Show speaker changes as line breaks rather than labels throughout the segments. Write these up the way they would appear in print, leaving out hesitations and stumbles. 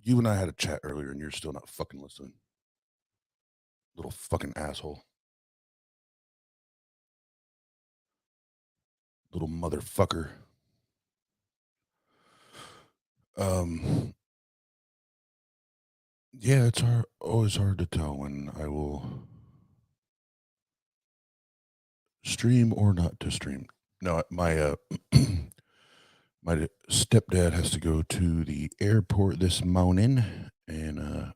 You and I had a chat earlier, and you're still not fucking listening. Little fucking asshole. Little motherfucker. Yeah, it's always hard to tell when I will stream or not to stream. No, my my stepdad has to go to the airport this morning, and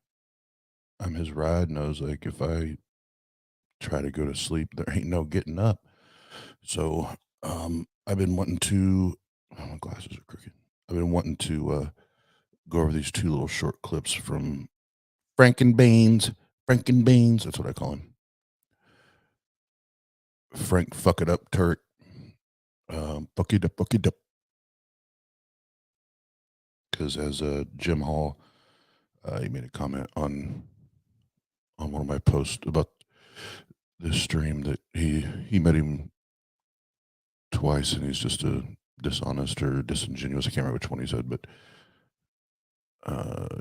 I'm his ride, and I was like, if I try to go to sleep, there ain't no getting up. So I've been wanting to. Oh, my glasses are crooked. I've been wanting to go over these two little short clips from Frankenbeans. Frankenbeans, that's what I call him. Frank, fuck it up, Turek. Fuck it up. Because as Jim Hall, he made a comment on one of my posts about this stream that he met him twice, and he's just a dishonest or disingenuous. I can't remember which one he said, but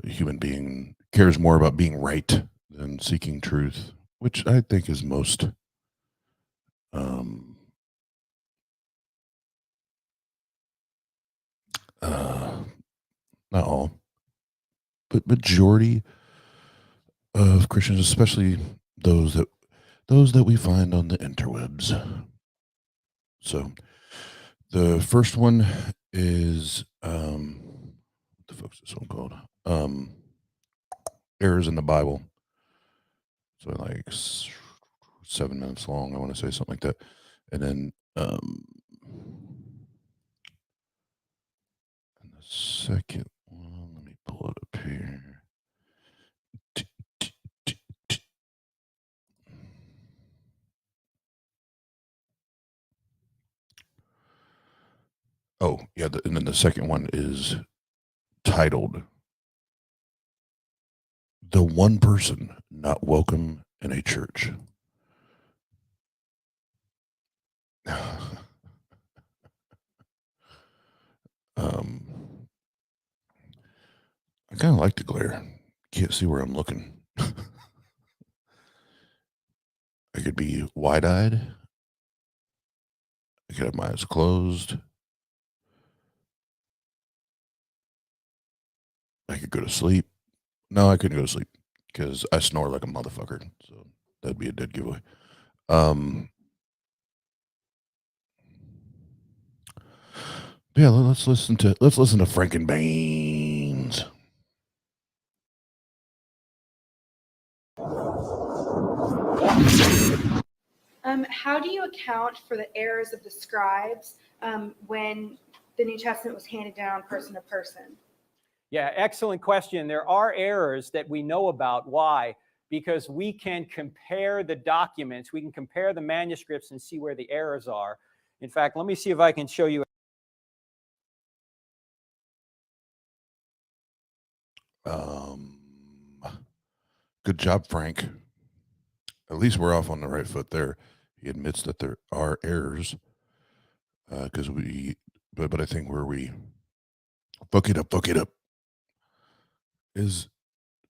human being cares more about being right than seeking truth, which I think is most not all, but majority of Christians, especially those that we find on the interwebs. So the first one is what the fuck's this one called? Errors in the Bible. So like 7 minutes long, I want to say something like that. And then and the second one, let me pull it up here. Oh, yeah, and then the second one is titled "The One Person Not Welcome in a Church." I kind of like the glare. Can't see where I'm looking. I could be wide-eyed. I could have my eyes closed. I could go to sleep. No, I couldn't go to sleep because I snore like a motherfucker. So that'd be a dead giveaway. Yeah, let's listen to Frankenbeans.
How do you account for the errors of the scribes when the New Testament was handed down person to person?
Yeah, excellent question. There are errors that we know about. Why? Because we can compare the documents, we can compare the manuscripts and see where the errors are. In fact, let me see if I can show you.
Good job, Frank. At least we're off on the right foot there. He admits that there are errors, because but I think where we fuck it up, is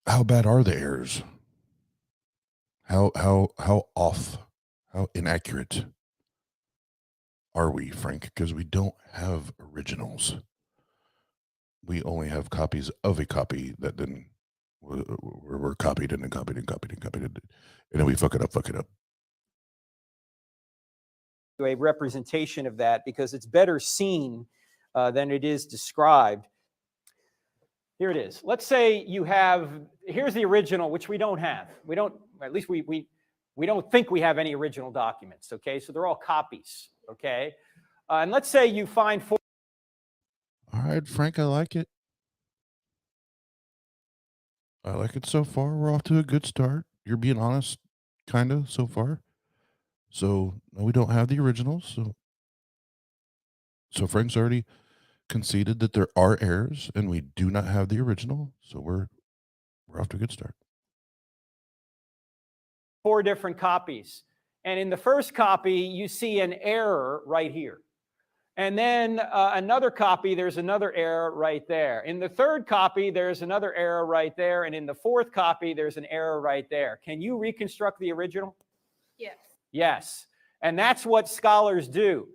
how bad are the errors? How off, how inaccurate are we, Frank? Because we don't have originals. We only have copies of a copy that then were copied and then copied and copied and copied, and then we fuck it up.
A representation of that because it's better seen than it is described. Here it is. Let's say you have, here's the original, which we don't have. We don't, at least we don't think we have any original documents, okay? So they're all copies, okay? And let's say you find four.
All right, Frank, I like it. I like it so far. We're off to a good start. You're being honest, kind of, so far. So, no, we don't have the originals. So Frank's already conceded that there are errors, and we do not have the original. So we're off to a good start.
4 different copies. And in the first copy, you see an error right here. And then another copy, there's another error right there. In the third copy, there's another error right there. And in the fourth copy, there's an error right there. Can you reconstruct the original?
Yes.
Yes. And that's what scholars do.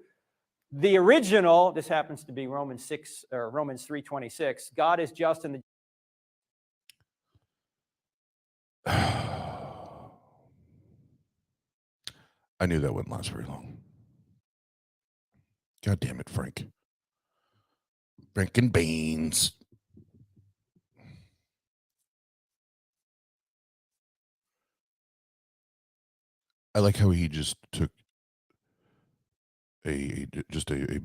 The original, this happens to be Romans 6 or Romans 3:26. God is just in the
I knew that wouldn't last very long. God damn it, Frank. Frank and Beans. I like how he just took just a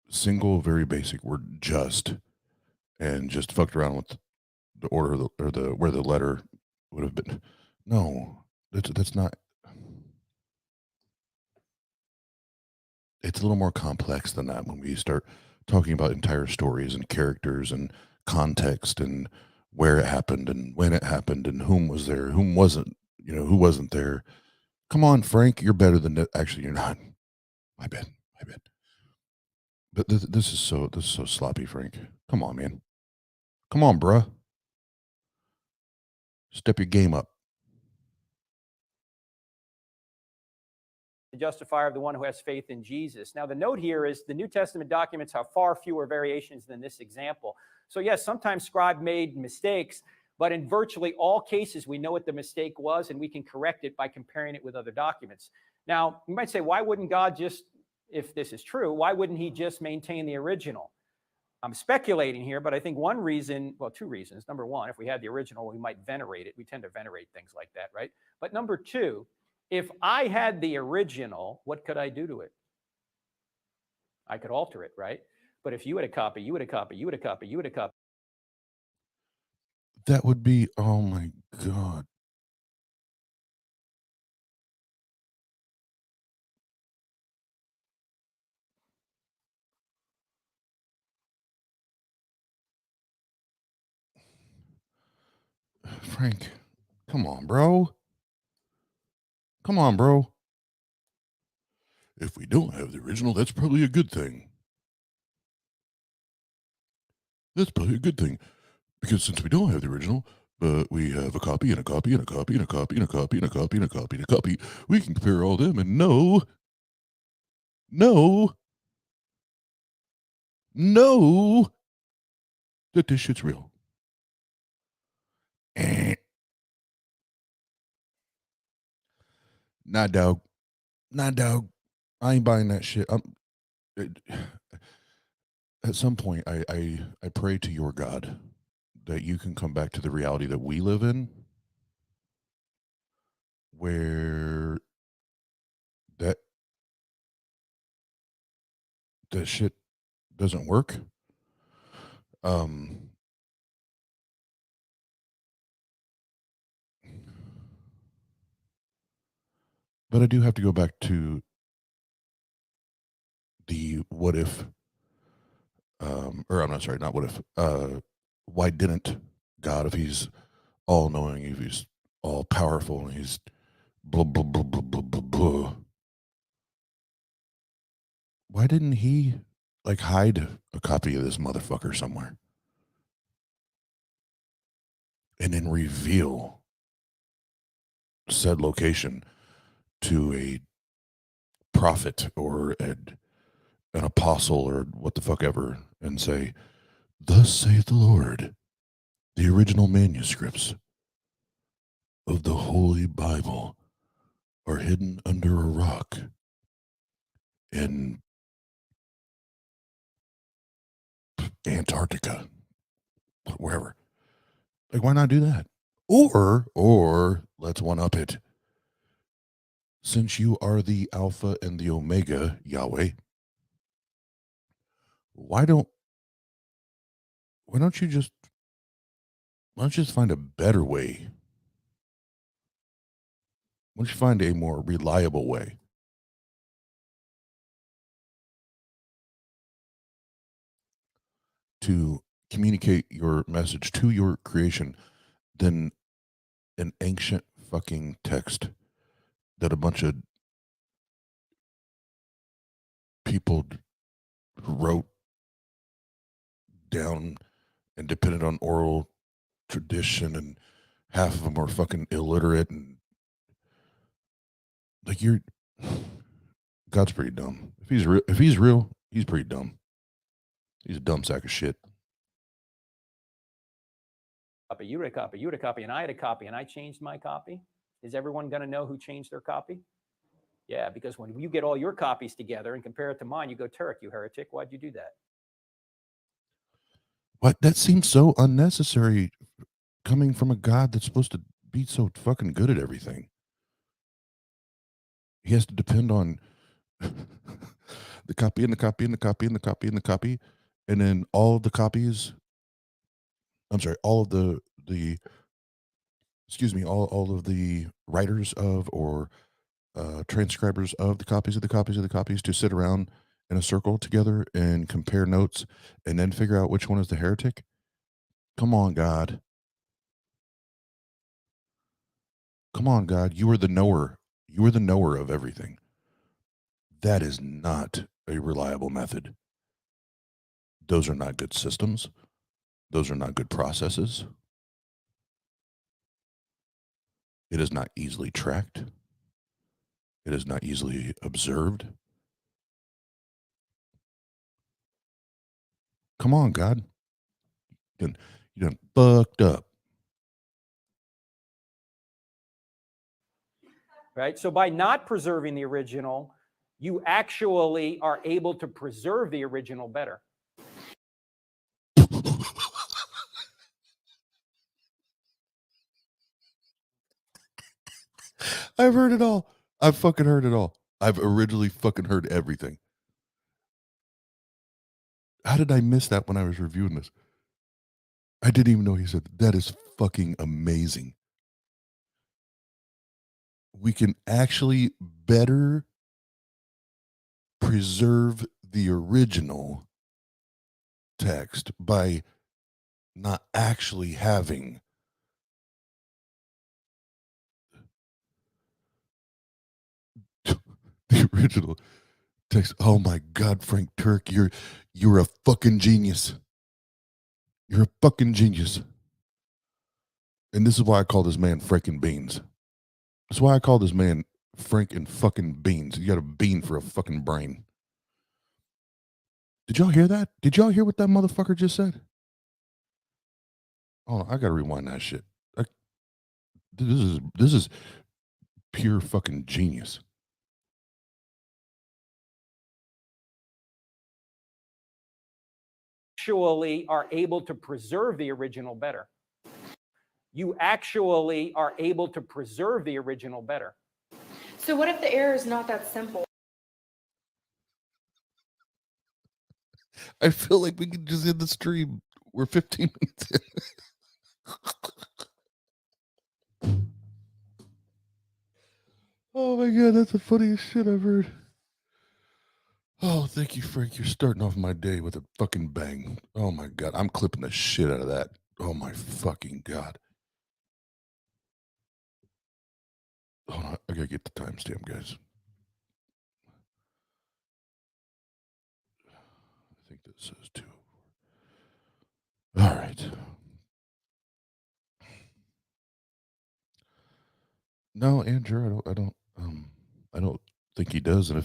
single, very basic word, just, and just fucked around with the order or the where the letter would have been. No, that's not. It's a little more complex than that when we start talking about entire stories and characters and context and where it happened and when it happened and whom was there, whom wasn't, who wasn't there. Come on, Frank, you're better than that. Actually, you're not. My bad. But this is so sloppy, Frank. Come on, man. Come on, bruh. Step your game up.
justifier of the one who has faith in Jesus. Now, the note here is the New Testament documents have far fewer variations than this example. So yes, sometimes scribe made mistakes, but in virtually all cases, we know what the mistake was and we can correct it by comparing it with other documents. Now, you might say, why wouldn't God just, if this is true, why wouldn't he just maintain the original? I'm speculating here, but I think one reason, well, two reasons. Number one, if we had the original, we might venerate it. We tend to venerate things like that, right? But number two, if I had the original, what could I do to it? I could alter it, right? But if you had a copy, you had a copy, you had a copy, you had a copy.
That would be, oh my God. Frank, come on, bro. Come on, bro. If we don't have the original, that's probably a good thing. That's probably a good thing. Because since we don't have the original, but we have a copy and a copy and a copy and a copy and a copy and a copy and a copy and a copy, we can compare all them and know that this shit's real. Nah, dog. I ain't buying that shit. At some point, I pray to your God that you can come back to the reality that we live in, where that shit doesn't work. But I do have to go back to the what if, or I'm not sorry, not what if, why didn't God, if he's all knowing, if he's all powerful, and he's blah, blah, blah, blah, blah, blah, blah, why didn't he like hide a copy of this motherfucker somewhere and then reveal said location to a prophet or an apostle or what the fuck ever and say, thus saith the Lord, the original manuscripts of the Holy Bible are hidden under a rock in Antarctica, wherever. Like, why not do that? Or let's one up it. Since you are the Alpha and the Omega, Yahweh, why don't you just find a better way? Why don't you find a more reliable way to communicate your message to your creation than an ancient fucking text that a bunch of people wrote down and depended on oral tradition, and half of them are fucking illiterate, and like God's pretty dumb. If he's real, he's pretty dumb. He's a dumb sack of shit.
You had a copy, you had a copy, and I had a copy, and I changed my copy. Is everyone going to know who changed their copy? Yeah, because when you get all your copies together and compare it to mine, you go, Turek, you heretic, why'd you do that?
What? That seems so unnecessary coming from a God that's supposed to be so fucking good at everything. He has to depend on the copy and the copy and the copy and the copy and the copy, and then all of the copies. I'm sorry, all of the excuse me, all of the writers of or transcribers of the copies of the copies of the copies to sit around in a circle together and compare notes and then figure out which one is the heretic. Come on, God. Come on, God. You are the knower. You are the knower of everything. That is not a reliable method. Those are not good systems. Those are not good processes. It is not easily tracked. It is not easily observed. Come on, God. You done fucked up.
Right? So by not preserving the original, you actually are able to preserve the original better.
I've heard it all. I've fucking heard it all. I've originally fucking heard everything. How did I miss that when I was reviewing this? I didn't even know he said that. That is fucking amazing. We can actually better preserve the original text by not actually having the original text. Oh my God, Frank Turek, you're a fucking genius. You're a fucking genius. And this is why I call this man Franken Beans. That's why I call this man Frank and fucking Beans. You got a bean for a fucking brain. Did y'all hear that? Did y'all hear what that motherfucker just said? Oh, I gotta rewind that shit. This is pure fucking genius.
Actually are able to preserve the original better. You actually are able to preserve the original better.
So what if the error is not that simple?
I feel like we could just end the stream. We're 15 minutes in. Oh my God, that's the funniest shit I've heard. Oh, thank you, Frank. You're starting off my day with a fucking bang. Oh my God, I'm clipping the shit out of that. Oh my fucking God. Hold on, I gotta get the timestamp, guys. I think this says 2. All right. No, Andrew, I don't think he does, and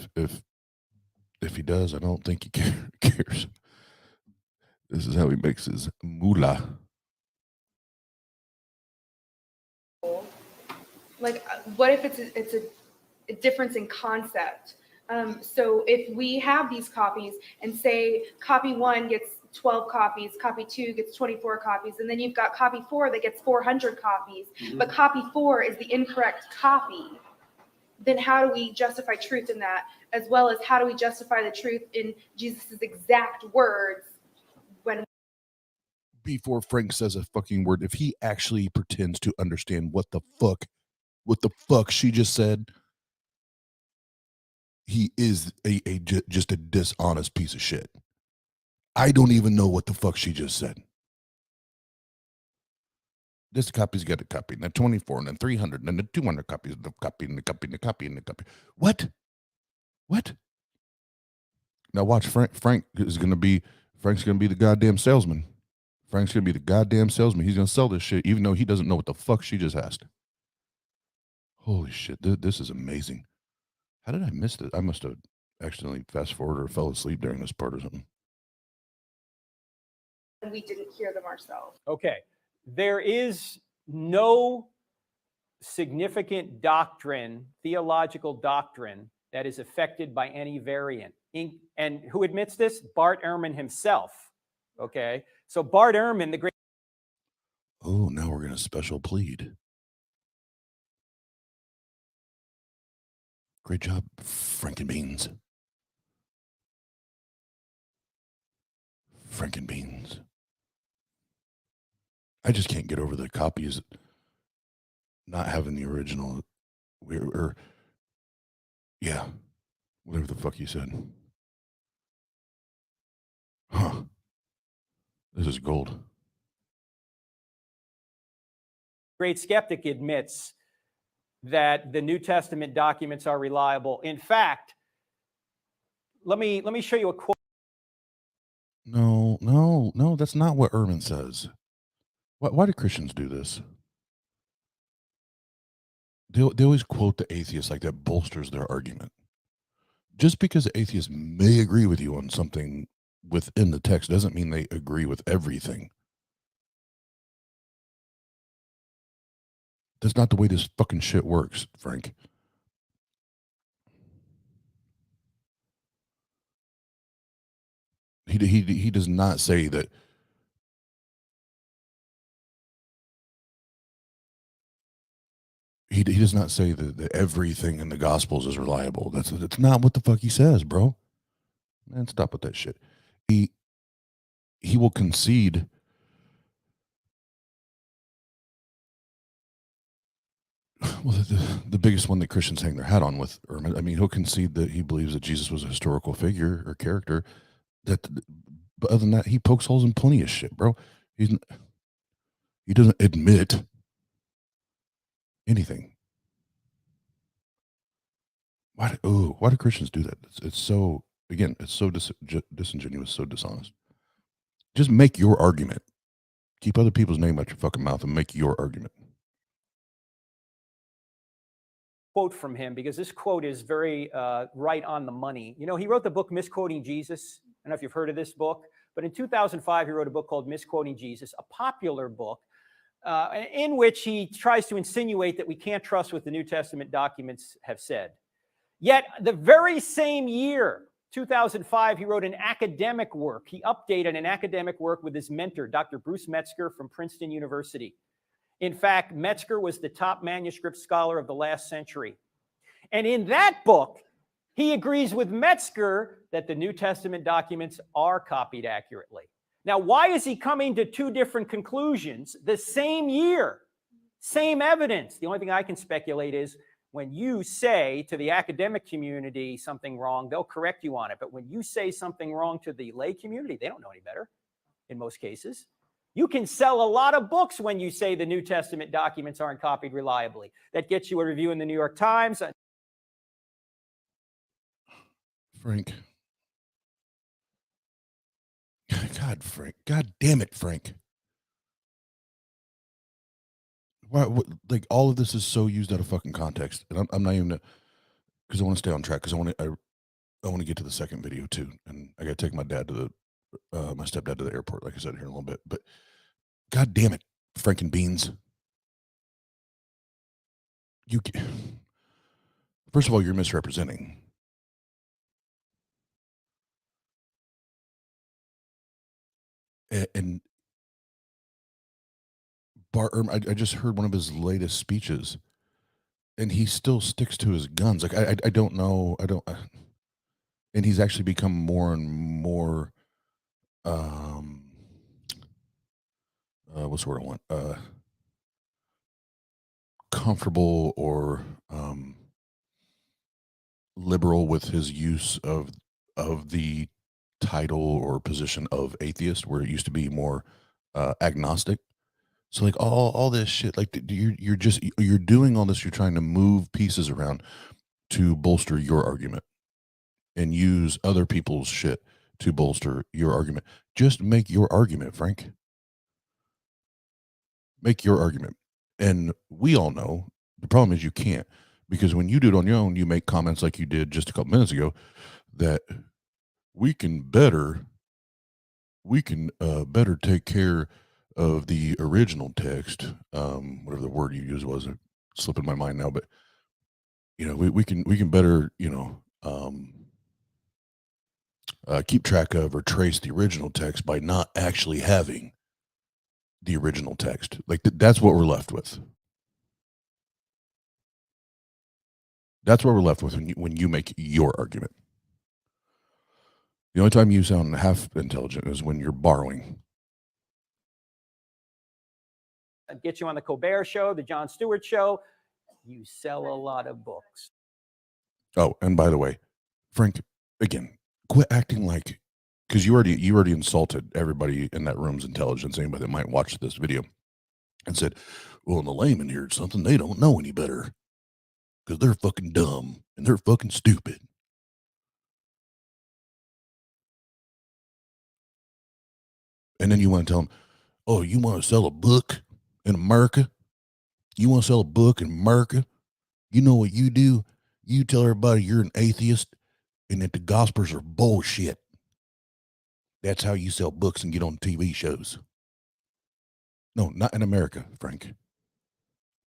if he does, I don't think he cares. This is how he makes his moolah.
Like, what if it's a difference in concept? So if we have these copies and say copy 1 gets 12 copies, copy 2 gets 24 copies, and then you've got copy 4 that gets 400 copies, but copy 4 is the incorrect copy, then how do we justify truth in that? As well as how do we justify the truth in Jesus's exact words when
Before Frank says a fucking word, if he actually pretends to understand what the fuck she just said, he is just a dishonest piece of shit. I don't even know what the fuck she just said. This copy's got a copy, and then 24, and then 300, and then 200 copies, and the copy, and the copy, and the copy, and the copy. What? Now watch Frank's gonna be the goddamn salesman. Frank's gonna be the goddamn salesman. He's gonna sell this shit, even though he doesn't know what the fuck she just asked. Holy shit, this is amazing. How did I miss this? I must have accidentally fast forwarded or fell asleep during this part or something.
And we didn't hear them ourselves.
Okay. There is no significant doctrine, theological doctrine, that is affected by any variant. And who admits this? Bart Ehrman himself. Okay. So Bart Ehrman, the great.
Oh, now we're going to special plead. Great job, Frankenbeans. Frankenbeans. I just can't get over the copies not having the original. Yeah, whatever the fuck you said. Huh. This is gold.
Great skeptic admits that the New Testament documents are reliable. In fact, let me show you a quote.
No, that's not what Ehrman says. Why do Christians do this? They always quote the atheists like that bolsters their argument. Just because the atheists may agree with you on something within the text doesn't mean they agree with everything. That's not the way this fucking shit works, Frank. He does not say that. He does not say that everything in the Gospels is reliable. That's not what the fuck he says, bro. Man, stop with that shit. He will concede. Well, the biggest one that Christians hang their hat on with Ehrman, I mean, he'll concede that he believes that Jesus was a historical figure or character. But other than that, he pokes holes in plenty of shit, bro. He doesn't admit anything. Why do Christians do that? It's so, again, it's so disingenuous, so dishonest. Just make your argument. Keep other people's name out your fucking mouth and make your argument.
Quote from him, because this quote is very right on the money. You know, he wrote the book Misquoting Jesus. I don't know if you've heard of this book, but in 2005, he wrote a book called Misquoting Jesus, a popular book in which he tries to insinuate that we can't trust what the New Testament documents have said. Yet the very same year, 2005, he wrote an academic work. He updated an academic work with his mentor, Dr. Bruce Metzger from Princeton University. In fact, Metzger was the top manuscript scholar of the last century. And in that book, he agrees with Metzger that the New Testament documents are copied accurately. Now, why is he coming to two different conclusions the same year? Same evidence. The only thing I can speculate is when you say to the academic community something wrong, they'll correct you on it. But when you say something wrong to the lay community, they don't know any better in most cases. You can sell a lot of books when you say the New Testament documents aren't copied reliably. That gets you a review in the New York Times.
Frank. God, Frank. God damn it, Frank. Why, like, all of this is so used out of fucking context. And I'm not even, because I want to stay on track, because I want to get to the second video too. And I got to take my dad to my stepdad to the airport, like I said, here in a little bit. But God damn it, Frankenbeans. First of all, you're misrepresenting. And Bart Ehrman, I just heard one of his latest speeches, and he still sticks to his guns. Like, I don't know. And he's actually become more and more, what's the word I want? Comfortable or liberal with his use of the title or position of atheist, where it used to be more agnostic. So like all this shit, like you're doing all this. You're trying to move pieces around to bolster your argument, and use other people's shit to bolster your argument. Just make your argument, Frank. Make your argument. And we all know the problem is you can't, because when you do it on your own, you make comments like you did just a couple minutes ago that we can better take care of the original text, whatever the word you used was, slipping my mind now, but we can better, keep track of or trace the original text by not actually having the original text. Like that's what we're left with. That's what we're left with when you make your argument. The only time you sound half intelligent is when you're borrowing.
Get you on the Colbert Show, the Jon Stewart Show. You sell a lot of books.
Oh, and by the way, Frank, again, quit acting like, because you already insulted everybody in that room's intelligence, anybody that might watch this video, and said, well, the layman heard something, they don't know any better because they're fucking dumb and they're fucking stupid. And then you want to tell them, oh, you want to sell a book in America? You want to sell a book in America? You know what you do? You tell everybody you're an atheist and that the Gospels are bullshit. That's how you sell books and get on TV shows. No, not in America, Frank.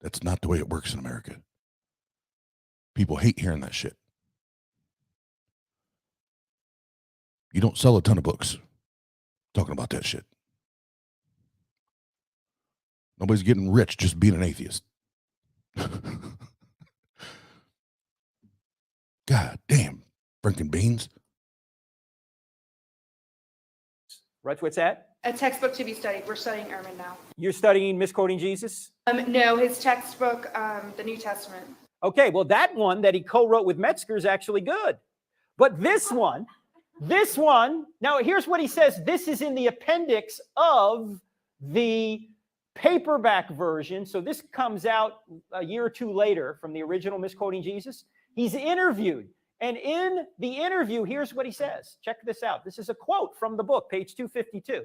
That's not the way it works in America. People hate hearing that shit. You don't sell a ton of books talking about that shit. Nobody's getting rich just being an atheist. God damn, Franken beans.
Right, what's that?
A textbook to be studied. We're studying Ehrman now.
You're studying Misquoting Jesus?
No, his textbook, the New Testament.
Okay, well, that one that he co-wrote with Metzger is actually good. But this one, now here's what he says. This is in the appendix of the paperback version. So this comes out a year or two later from the original Misquoting Jesus. He's interviewed. And in the interview, here's what he says. Check this out. This is a quote from the book, page 252.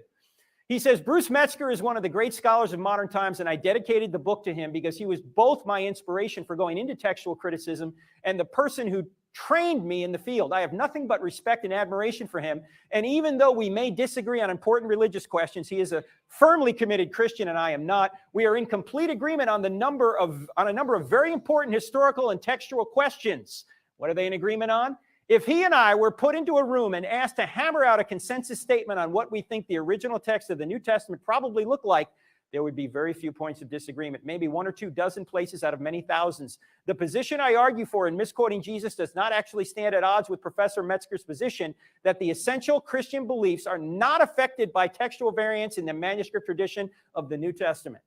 He says, Bruce Metzger is one of the great scholars of modern times, and I dedicated the book to him because he was both my inspiration for going into textual criticism and the person who trained me in the field. I have nothing but respect and admiration for him. And even though we may disagree on important religious questions, he is a firmly committed Christian and I am not. We are in complete agreement on a number of very important historical and textual questions. What are they in agreement on? If he and I were put into a room and asked to hammer out a consensus statement on what we think the original text of the New Testament probably looked like, there would be very few points of disagreement, maybe 1 or 2 dozen places out of many thousands. The position I argue for in Misquoting Jesus does not actually stand at odds with Professor Metzger's position that the essential Christian beliefs are not affected by textual variants in the manuscript tradition of the New Testament.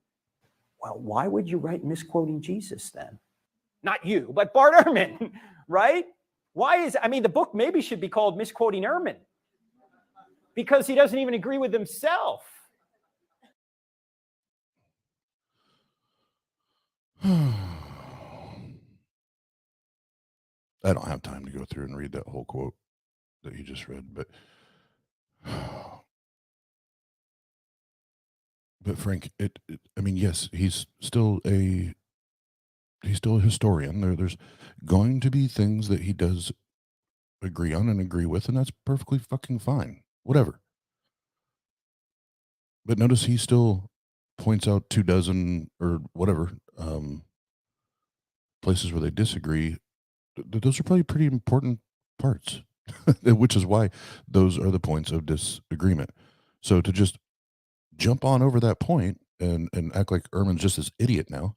Well, why would you write Misquoting Jesus then? Not you, but Bart Ehrman, right? The book maybe should be called Misquoting Ehrman because he doesn't even agree with himself.
I don't have time to go through and read that whole quote that you just read, but Frank, yes, he's still a historian. There's going to be things that he does agree on and agree with, and that's perfectly fucking fine. Whatever. But notice he still points out 2 dozen or whatever places where they disagree. Those are probably pretty important parts, which is why those are the points of disagreement. So to just jump on over that point and act like Ehrman's just this idiot now,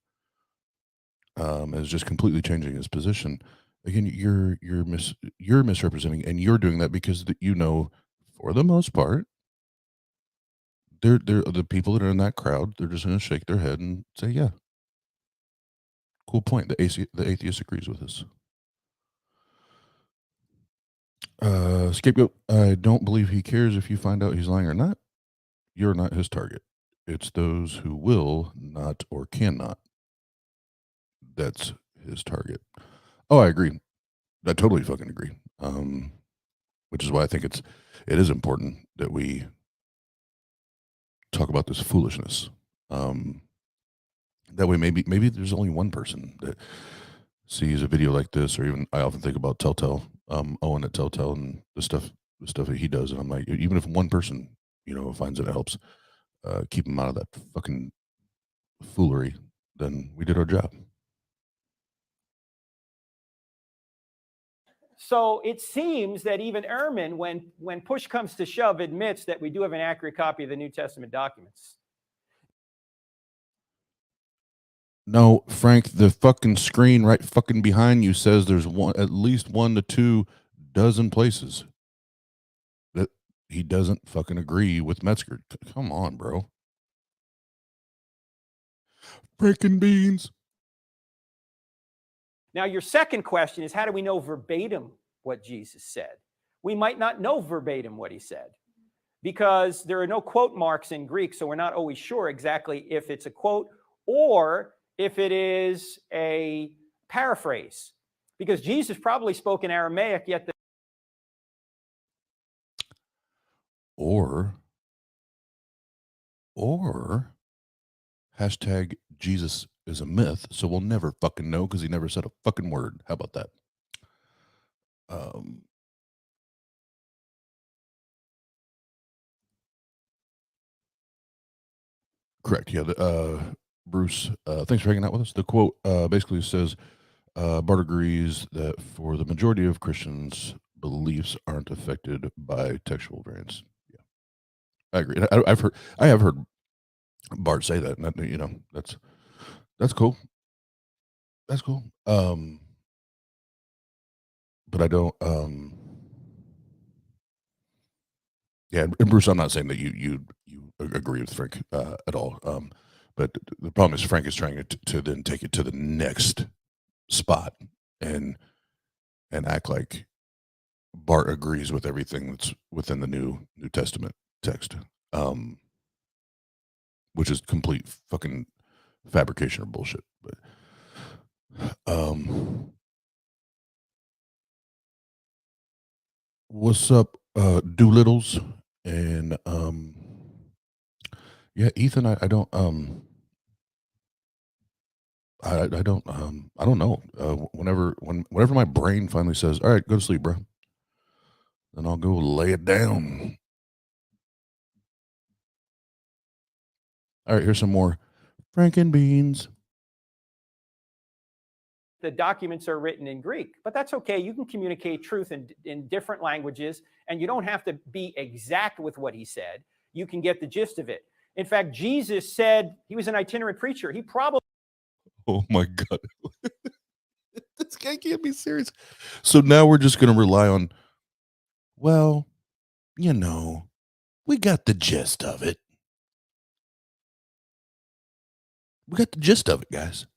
is just completely changing his position. Again, you're misrepresenting, and you're doing that because for the most part, they're the people that are in that crowd. They're just going to shake their head and say, "Yeah, cool point." The atheist agrees with us. Scapegoat. I don't believe he cares if you find out he's lying or not. You're not his target. It's those who will not or cannot. That's his target. Oh, I agree. I totally fucking agree. which is why I think it is important that we talk about this foolishness. That way, maybe there's only one person that sees a video like this, or even I often think about Telltale, Owen at Telltale, and the stuff that he does, and I'm like, even if one person, finds it helps keep him out of that fucking foolery, then we did our job.
So it seems that even Ehrman, when push comes to shove, admits that we do have an accurate copy of the New Testament documents.
No, Frank, the fucking screen right fucking behind you says there's at least 1 to 2 dozen places that he doesn't fucking agree with Metzger. Come on, bro. Breaking beans.
Now, your second question is, how do we know verbatim what Jesus said? We might not know verbatim what he said because there are no quote marks in Greek, so we're not always sure exactly if it's a quote or if it is a paraphrase, because Jesus probably spoke in Aramaic, yet
Or hashtag Jesus is a myth, so we'll never fucking know because he never said a fucking word. How about that? Correct. Yeah. Bruce, thanks for hanging out with us. The quote basically says, Bart agrees that for the majority of Christians, beliefs aren't affected by textual variants. Yeah, I agree. I have heard Bart say that, and that, that's cool. That's cool. But I don't. Yeah, and Bruce, I'm not saying that you agree with Frank at all. But the problem is Frank is trying to then take it to the next spot and act like Bart agrees with everything that's within the New Testament text, which is complete fucking fabrication or bullshit. But what's up, Doolittles? And yeah, Ethan, I don't I don't know. Whenever my brain finally says, "All right, go to sleep, bro," then I'll go lay it down. All right, here's some more Franken beans.
the documents are written in Greek, but that's okay. You can communicate truth in different languages, and you don't have to be exact with what he said. You can get the gist of it. In fact, Jesus said he was an itinerant preacher. He probably...
Oh my God. This guy can't be serious. So now we're just going to rely on, well, we got the gist of it. We got the gist of it, guys.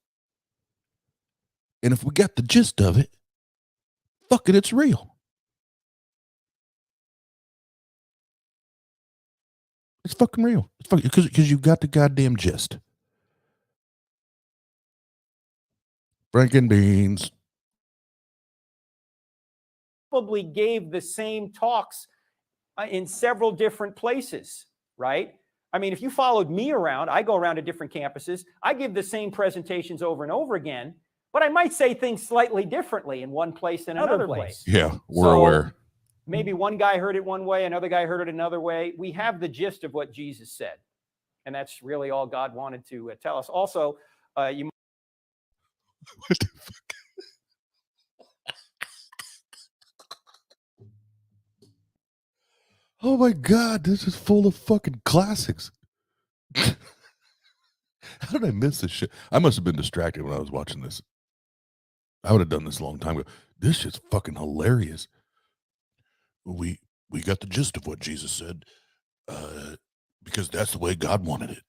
And if we got the gist of it, fuck it, it's real. It's fucking real. It's fucking because you got the goddamn gist. Franken beans.
Probably gave the same talks in several different places, right? I mean, if you followed me around, I go around to different campuses. I give the same presentations over and over again, but I might say things slightly differently in one place than another place.
Yeah, we're aware.
Maybe one guy heard it one way, another guy heard it another way. We have the gist of what Jesus said, and that's really all God wanted to tell us. Also, you...
What the fuck? Oh my God, this is full of fucking classics. How did I miss this shit? I must have been distracted when I was watching this. I would have done this a long time ago. This shit's fucking hilarious. We got the gist of what Jesus said, because that's the way God wanted it.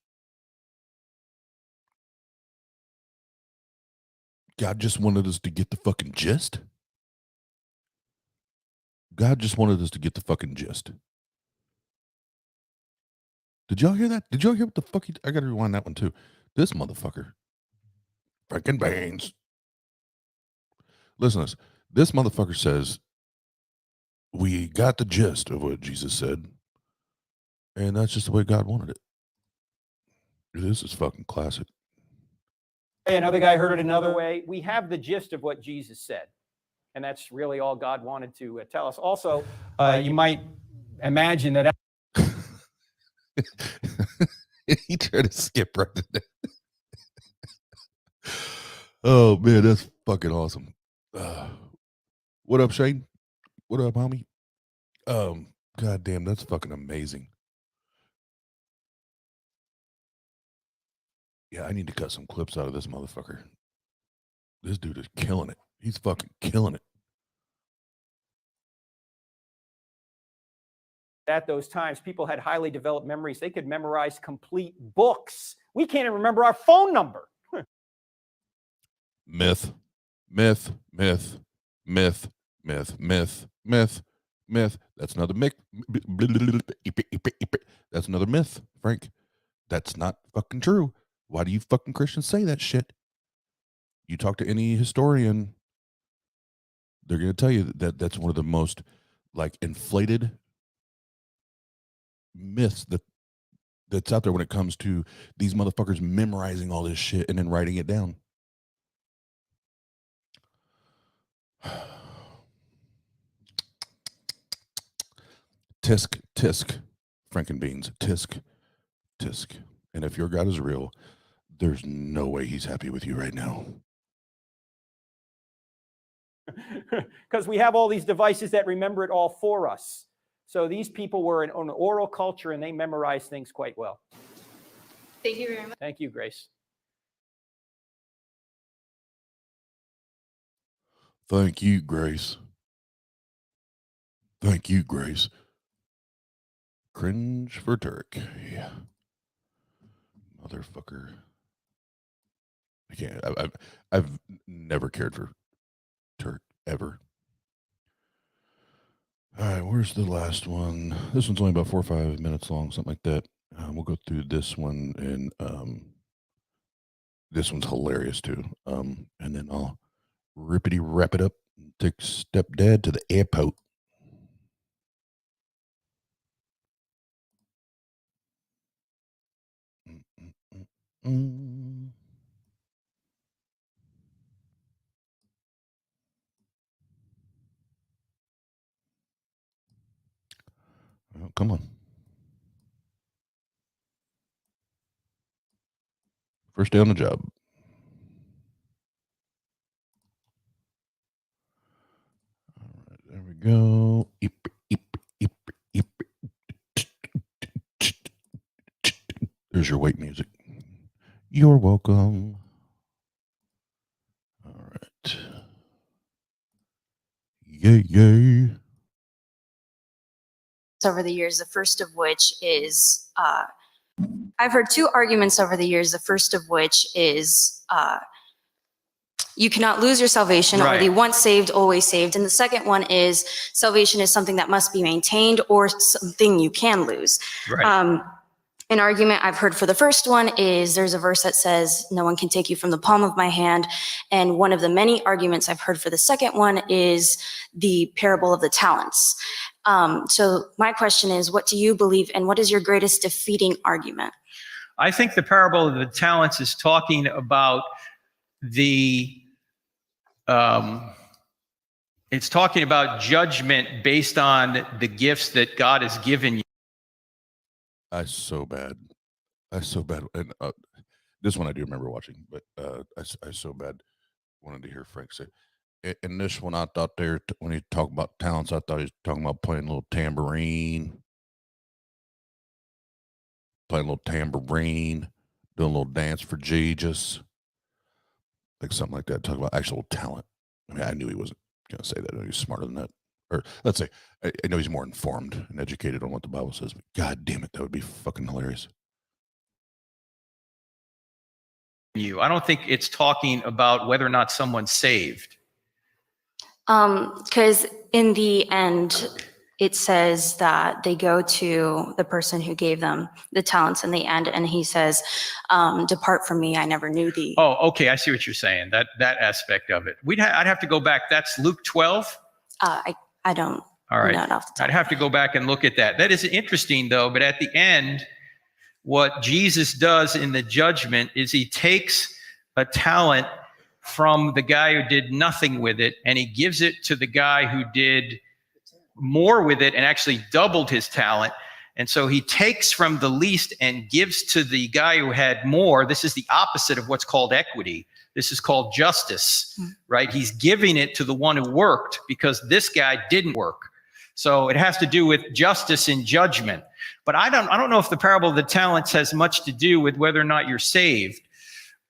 God just wanted us to get the fucking gist. God just wanted us to get the fucking gist. Did y'all hear that? Did y'all hear what the fuck I gotta rewind that one too. This motherfucker. Freaking Baines. Listen to this. This motherfucker says we got the gist of what Jesus said, and that's just the way God wanted it. This is fucking classic.
Another guy heard it another way. We have the gist of what Jesus said, and that's really all God wanted to tell us. Also, you might imagine that.
He tried to skip right to that. Oh man, that's fucking awesome. What up, Shane? What up, homie? God damn, that's fucking amazing. Yeah, I need to cut some clips out of this motherfucker. This dude is killing it. He's fucking killing it.
At those times, people had highly developed memories. They could memorize complete books. We can't even remember our phone number.
Myth, myth, myth, myth, myth, myth, myth, myth. That's another myth. That's another myth, Frank. That's not fucking true. Why do you fucking Christians say that shit? You talk to any historian, they're going to tell you that that's one of the most like inflated myths that's out there when it comes to these motherfuckers memorizing all this shit and then writing it down. Tisk, tisk, Frankenbeans, tisk, tisk. And if your God is real, there's no way he's happy with you right now.
Because we have all these devices that remember it all for us. So these people were an oral culture, and they memorized things quite well.
Thank you very much.
Thank you, Grace.
Thank you, Grace. Thank you, Grace. Cringe for Turek. Yeah. Motherfucker. I can't. I've never cared for Turek ever. All right, where's the last one? This one's only about 4 or 5 minutes long, something like that. We'll go through this one, and this one's hilarious too. And then I'll rippity wrap it up and take stepdad to the airport. Oh, come on. First day on the job. All right, there we go. There's your wait music. You're welcome. All right. Yay, yay.
Over the years, the first of which is, I've heard two arguments over the years, the first of which is you cannot lose your salvation, or the once saved, always saved. And the second one is salvation is something that must be maintained or something you can lose.
Right.
An argument I've heard for the first one is there's a verse that says, no one can take you from the palm of my hand. And one of the many arguments I've heard for the second one is the parable of the talents. So my question is, what do you believe, and what is your greatest defeating argument?
I think the parable of the talents is talking about it's talking about judgment based on the gifts that God has given you.
I so bad. And this one I do remember watching, but I so bad wanted to hear Frank say. In this one, I thought when he talked about talents, I thought he was talking about playing a little tambourine, doing a little dance for Jesus, like something like that. Talking about actual talent. I mean, I knew he wasn't going to say that. I knew he's smarter than that. Or let's say, I know he's more informed and educated on what the Bible says, but God damn it, that would be fucking hilarious.
I don't think it's talking about whether or not someone's saved.
Because in the end, it says that they go to the person who gave them the talents in the end, and he says, depart from me, I never knew thee.
Oh, okay, I see what you're saying, that aspect of it. I'd have to go back. That's Luke 12?
I don't.
All All right.
Not off the top.
I'd have to go back and look at that. That is interesting, though. But at the end, what Jesus does in the judgment is he takes a talent from the guy who did nothing with it, and he gives it to the guy who did more with it and actually doubled his talent. And so he takes from the least and gives to the guy who had more. This is the opposite of what's called equity. This is called justice, right? He's giving it to the one who worked because this guy didn't work. So it has to do with justice in judgment. But I don't know if the parable of the talents has much to do with whether or not you're saved.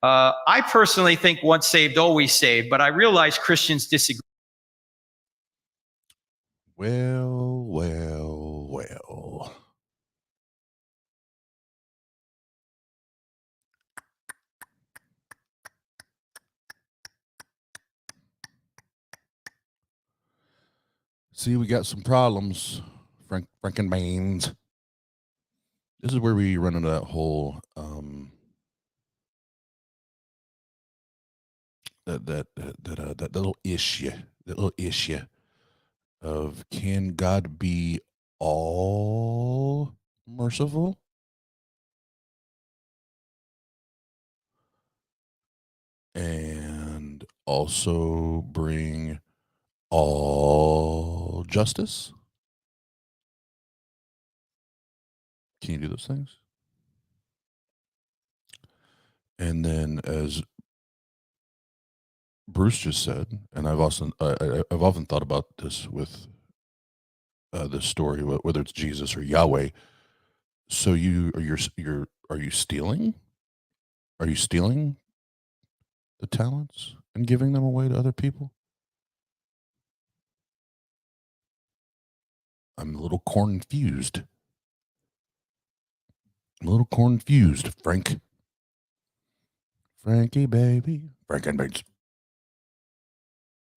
I personally think once saved, always saved, but I realize Christians disagree.
Well. See, we got some problems, Frankenbeans. This is where we run into that whole that little issue, of can God be all merciful? And also bring all justice? Can you do those things? And then, as Bruce just said, and I've often thought about this with this story, whether it's Jesus or Yahweh. So are you stealing? Are you stealing the talents and giving them away to other people? I'm a little confused. Frank. Frankie, baby. Frankenbeans.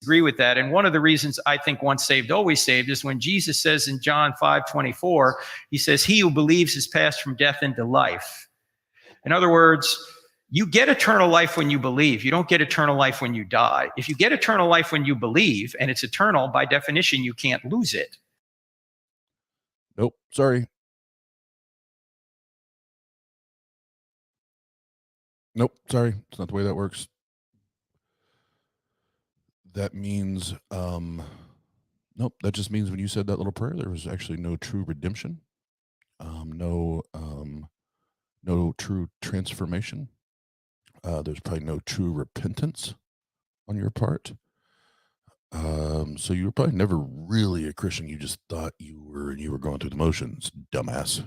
Agree with that. And one of the reasons I think once saved, always saved is when Jesus says in John 5:24, he says, he who believes is passed from death into life. In other words, you get eternal life when you believe. You don't get eternal life when you die. If you get eternal life when you believe, and it's eternal, by definition, you can't lose it.
Nope. Sorry. Nope. Sorry. It's not the way that works. That means, nope. That just means when you said that little prayer, there was actually no true redemption, no true transformation. There's probably no true repentance on your part. So you were probably never really a Christian. You just thought you were, and you were going through the motions, dumbass.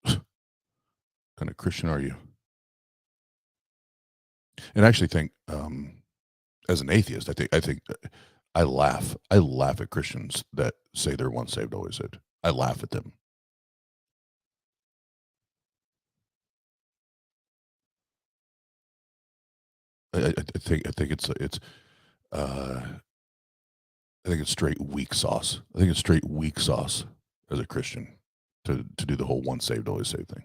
What kind of Christian are you? And I actually think, as an atheist, I think I laugh at Christians that say they're once saved, always saved. I laugh at them. I think it's straight weak sauce. I think it's straight weak sauce as a Christian to do the whole once saved, always saved thing.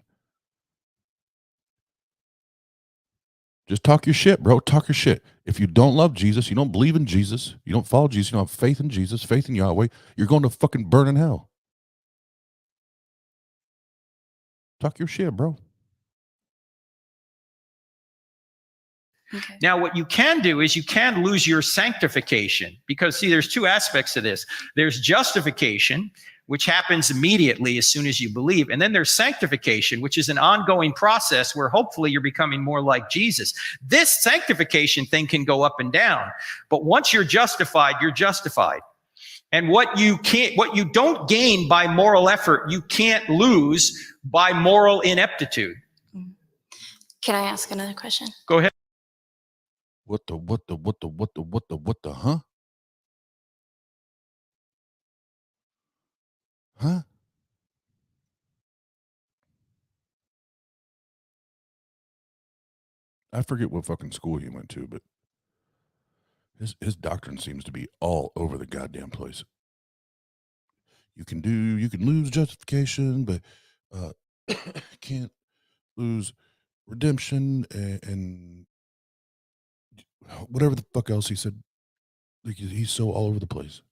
Just talk your shit, bro. Talk your shit. If you don't love Jesus, you don't believe in Jesus, you don't follow Jesus, you don't have faith in Jesus, faith in Yahweh, you're going to fucking burn in hell. Talk your shit, bro.
Okay.
Now, what you can do is you can lose your sanctification because, see, there's two aspects to this. There's justification, which happens immediately as soon as you believe. And then there's sanctification, which is an ongoing process where hopefully you're becoming more like Jesus. This sanctification thing can go up and down. But once you're justified, you're justified. And what you don't gain by moral effort, you can't lose by moral ineptitude.
Can I ask another question?
Go ahead.
What the, huh? Huh? I forget what fucking school he went to, but his doctrine seems to be all over the goddamn place. You can lose justification, but can't lose redemption and whatever the fuck else he said. Like, he's so all over the place.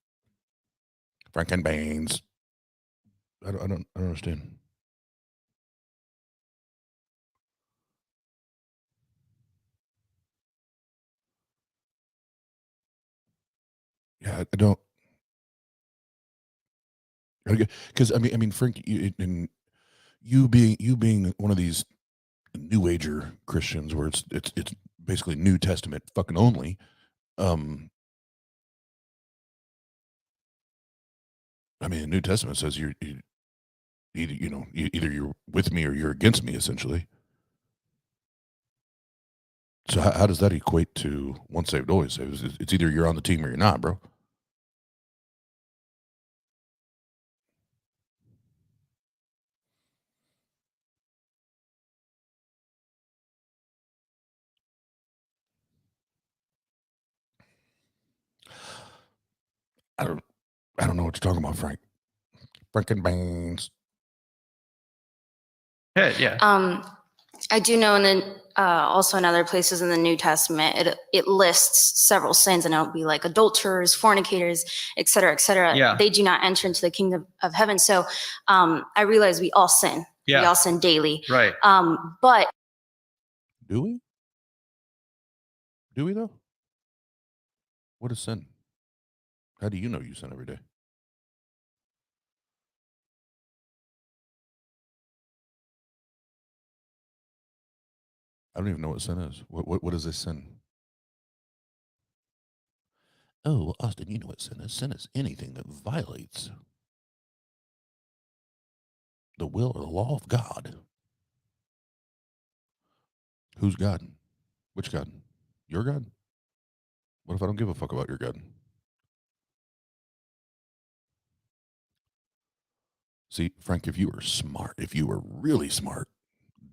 Frankenbeans. I don't understand. Yeah, I don't. Because I mean, Frank, you being one of these New Ager Christians, where it's basically New Testament fucking only. I mean, the New Testament says either you're with me or you're against me, essentially. So how does that equate to once saved, always saved? It's either you're on the team or you're not, bro. I don't know what you're talking about, Frank. Frankenbeans.
Yeah.
I do know, and then also in other places in the New Testament, it lists several sins, and it'll be like adulterers, fornicators, et cetera, et cetera.
Yeah.
They do not enter into the kingdom of heaven. So I realize we all sin.
Yeah.
We all sin daily.
Right.
But
Do we? Do we though? What is sin? How do you know you sin every day? I don't even know what sin is. What is this sin? Oh, well, Austin, you know what sin is. Sin is anything that violates the will or the law of God. Who's God? Which God? Your God? What if I don't give a fuck about your God? See, Frank, if you were smart, if you were really smart,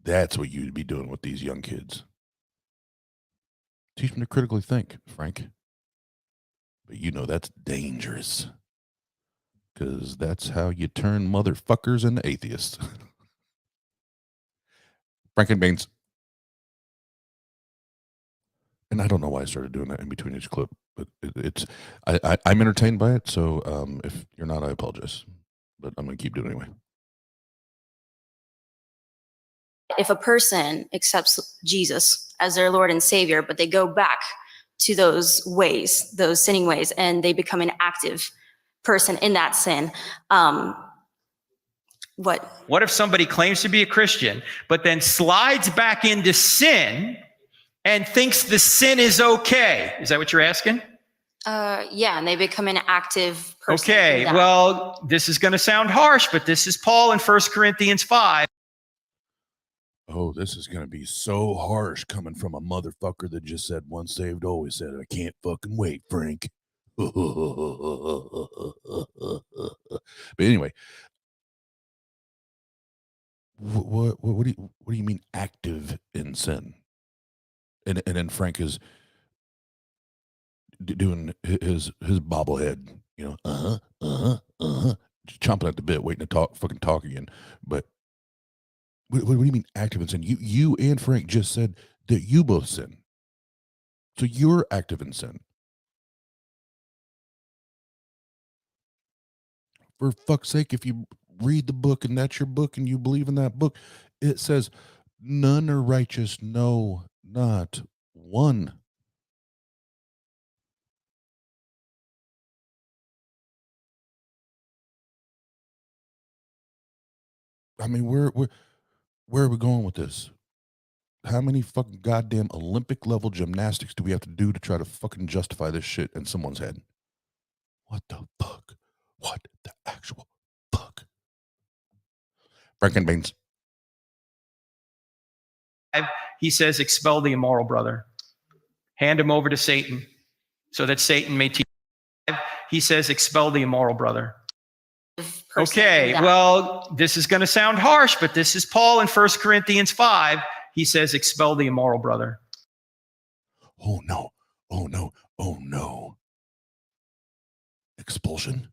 that's what you'd be doing with these young kids. Teach them to critically think, Frank. But you know that's dangerous. Because that's how you turn motherfuckers into atheists. Frankenbeans. And I don't know why I started doing that in between each clip, but I'm entertained by it. So if you're not, I apologize. But I'm going to keep doing it anyway.
if a person accepts Jesus as their Lord and Savior, but they go back to those ways, those sinning ways, and they become an active person in that sin,
What if somebody claims to be a Christian, but then slides back into sin and thinks the sin is okay? Is that what you're asking?
Yeah, and they become an active person.
Okay, well, this is going to sound harsh, but this is Paul in 1 Corinthians 5.
Oh, this is going to be so harsh coming from a motherfucker that just said once saved, always said. I can't fucking wait, Frank. But anyway, what do you mean active in sin? And then Frank is doing his bobblehead, chomping at the bit, waiting to talk again. But what do you mean active in sin? You and Frank just said that you both sin. So you're active in sin. For fuck's sake, if you read the book and that's your book and you believe in that book, it says, none are righteous, no, not one. I mean, where are we going with this? How many fucking goddamn Olympic level gymnastics do we have to do to try to fucking justify this shit in someone's head? What the fuck? What the actual fuck? Frankenbeans.
He says, expel the immoral brother. Hand him over to Satan so that Satan may teach. He says, expel the immoral brother. Okay, well, this is going to sound harsh, but this is Paul in 1 Corinthians 5. He says, expel the immoral brother.
Oh, no. Oh, no. Oh, no. Expulsion?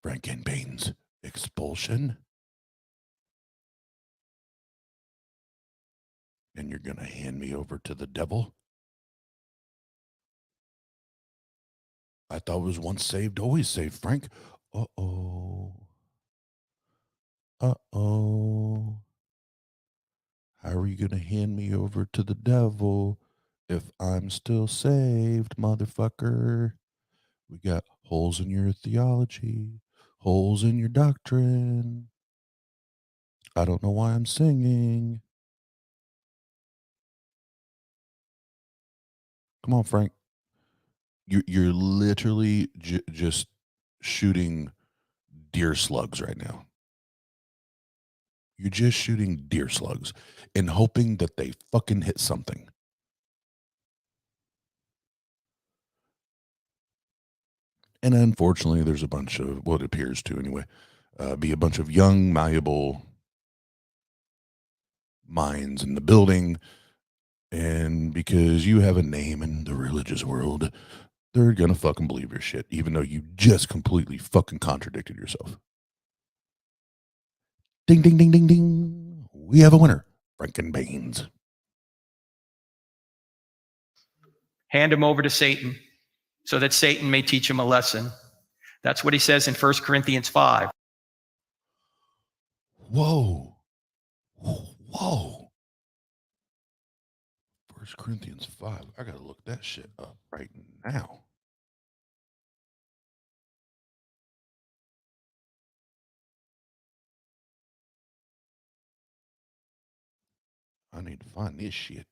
Frankenbeans. Expulsion? And you're going to hand me over to the devil? I thought it was once saved, always saved, Frank. Uh-oh. Uh-oh. How are you going to hand me over to the devil if I'm still saved, motherfucker? We got holes in your theology, holes in your doctrine. I don't know why I'm singing. Come on, Frank. You're literally just shooting deer slugs right now. You're just shooting deer slugs and hoping that they fucking hit something. And unfortunately, there's a bunch of, what it appears to anyway, be a bunch of young, malleable minds in the building. And because you have a name in the religious world, they're going to fucking believe your shit, even though you just completely fucking contradicted yourself. Ding, ding, ding, ding, ding. We have a winner, Frankenbanes.
Hand him over to Satan so that Satan may teach him a lesson. That's what he says in 1 Corinthians 5.
Whoa. Whoa. 1 Corinthians 5. I got to look that shit up right now. I need to find this shit.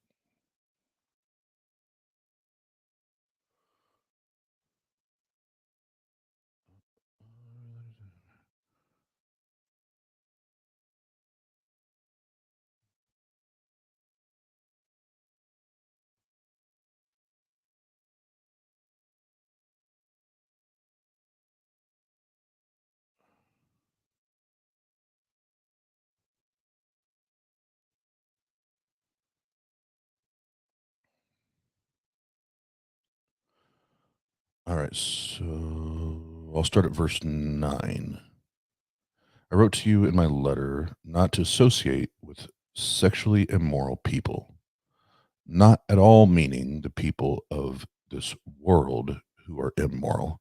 All right, so I'll start at verse 9. I wrote to you in my letter not to associate with sexually immoral people, not at all meaning the people of this world who are immoral,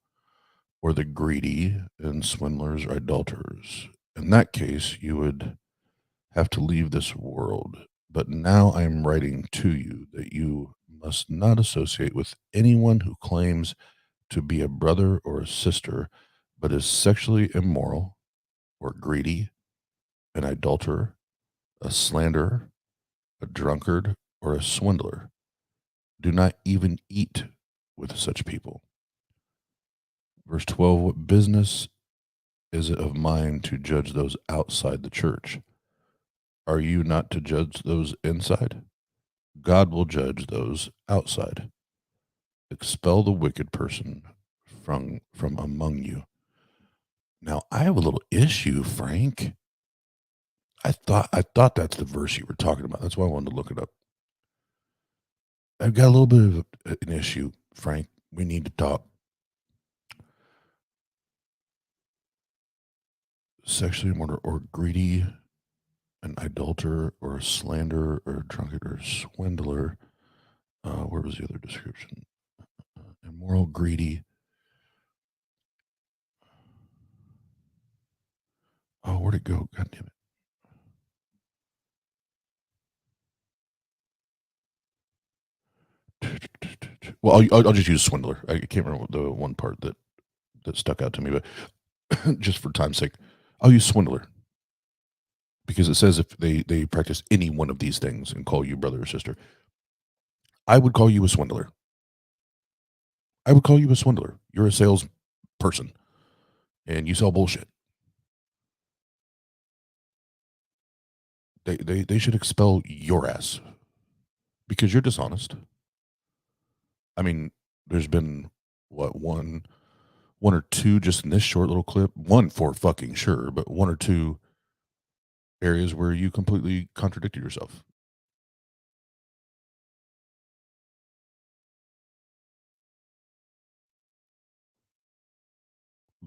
or the greedy and swindlers or idolaters. In that case, you would have to leave this world. But now I am writing to you that you must not associate with anyone who claims to be a brother or a sister, but is sexually immoral or greedy, an adulterer, a slanderer, a drunkard, or a swindler. Do not even eat with such people. Verse 12, what business is it of mine to judge those outside the church? Are you not to judge those inside? God will judge those outside. Expel the wicked person from among you. Now, I have a little issue, Frank. I thought that's the verse you were talking about. That's why I wanted to look it up. I've got a little bit of an issue, Frank. We need to talk. Sexually immoral or greedy, an idolater or a slanderer or a drunkard or a swindler. Where was the other description? Immoral, greedy. Oh, where'd it go? God damn it. Well, I'll just use swindler. I can't remember the one part that stuck out to me, but just for time's sake, I'll use swindler. Because it says if they practice any one of these things and call you brother or sister, I would call you a swindler. I would call you a swindler. You're a sales person and you sell bullshit. They should expel your ass because you're dishonest. I mean, there's been one or two just in this short little clip, one for fucking sure, but one or two areas where you completely contradicted yourself.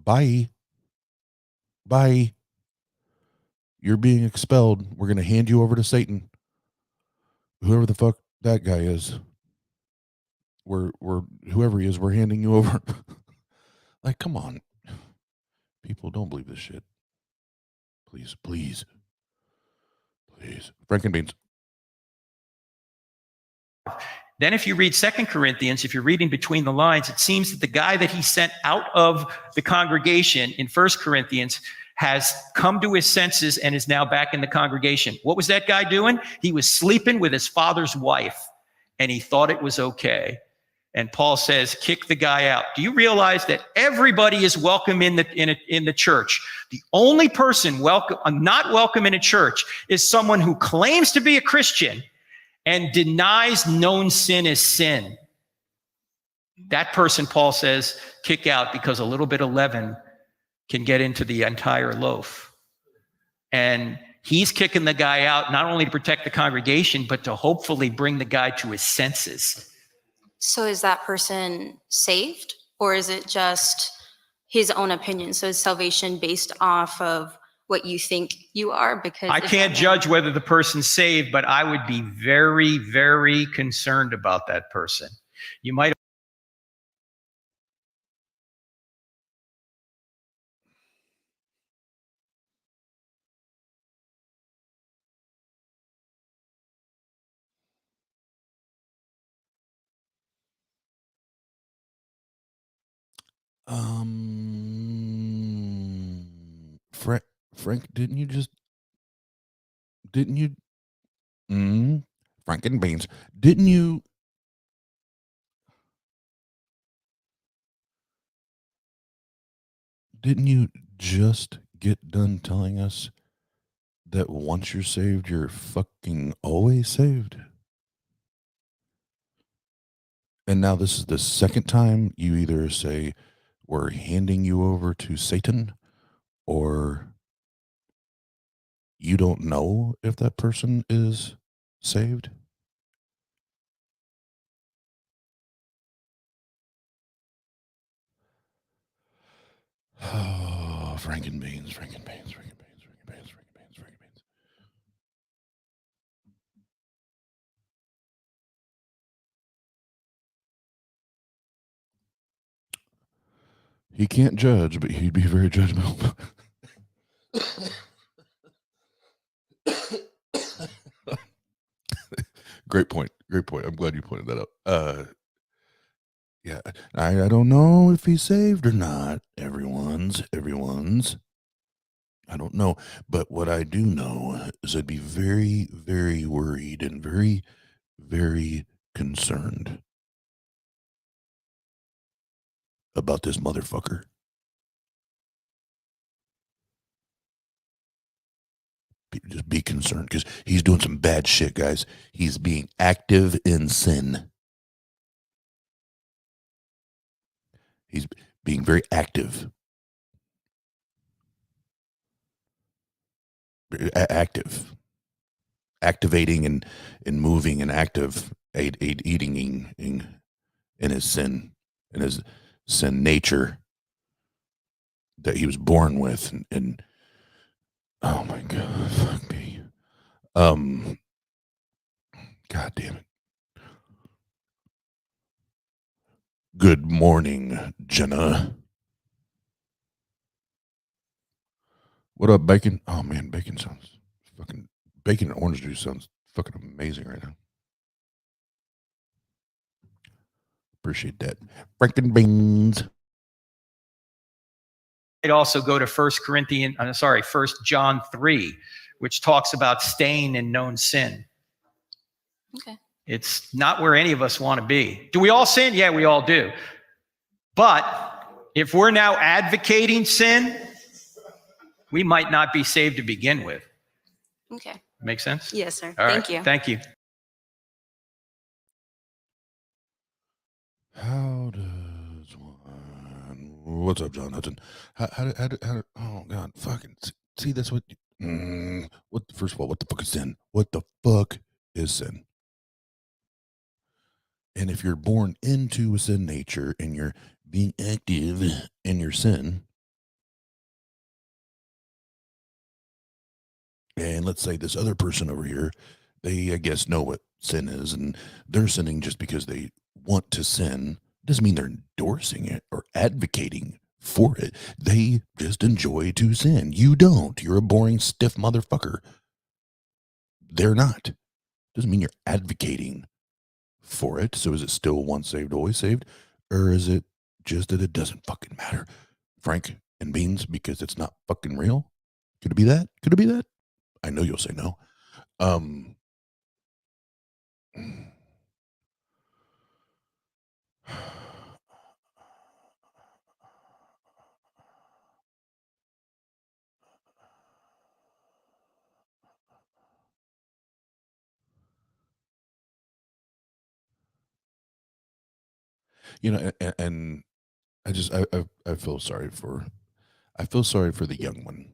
Bye. You're being expelled. We're going to hand you over to Satan. Whoever the fuck that guy is. We're whoever he is, we're handing you over. Like, come on. People, don't believe this shit. Please, please. Please. Frankenbeans.
Then if you read 2 Corinthians, if you're reading between the lines, it seems that the guy that he sent out of the congregation in 1 Corinthians has come to his senses and is now back in the congregation. What was that guy doing? He was sleeping with his father's wife, and he thought it was okay. And Paul says, kick the guy out. Do you realize that everybody is welcome in the church? The only person not welcome in a church is someone who claims to be a Christian and denies known sin as sin. That person, Paul says, kick out, because a little bit of leaven can get into the entire loaf. And he's kicking the guy out not only to protect the congregation, but to hopefully bring the guy to his senses.
So is that person saved, or is it just his own opinion? So is salvation based off of what you think you are? Because
I can't judge whether the person's saved, but I would be very, very concerned about that person. You might.
Frank, didn't you Frankenbeans, didn't you just get done telling us that once you're saved, you're fucking always saved? And now this is the second time you either say we're handing you over to Satan, or you don't know if that person is saved? Oh, Frankenbeans. He can't judge, but he'd be very judgmental. Great point. I'm glad you pointed that out. Yeah, I don't know if he's saved or not. Everyone's. I don't know. But what I do know is I'd be very, very worried and very, very concerned about this motherfucker. Just be concerned, because he's doing some bad shit, guys. He's being active in sin. He's being very active. Activating and moving and active, eating in his sin, in his sin nature that he was born with. And oh my God, fuck me. God damn it. Good morning, Jena. What up, bacon? Oh man, bacon and orange juice sounds fucking amazing right now. Appreciate that. Frankenbeans.
I'd also go to 1 John 3, which talks about staying in known sin.
Okay.
It's not where any of us want to be. Do we all sin? Yeah, we all do. But if we're now advocating sin, we might not be saved to begin with.
Okay.
Make sense?
Yes, sir.
All
Thank
right.
you.
Thank you.
How does one? What's up, John Hudson? How oh God, fucking see, that's what. First of all, what the fuck is sin? What the fuck is sin? And if you're born into a sin nature and you're being active in your sin, and let's say this other person over here, they, I guess, know what sin is, and they're sinning just because they want to sin, doesn't mean they're endorsing it or advocating for it. They just enjoy to sin. You don't. You're a boring, stiff motherfucker. They're not. Doesn't mean you're advocating for it. So is it still once saved, always saved? Or is it just that it doesn't fucking matter? Frank and Beans, because it's not fucking real? Could it be that? Could it be that? I know you'll say no. You know, and I just I feel sorry for the young one,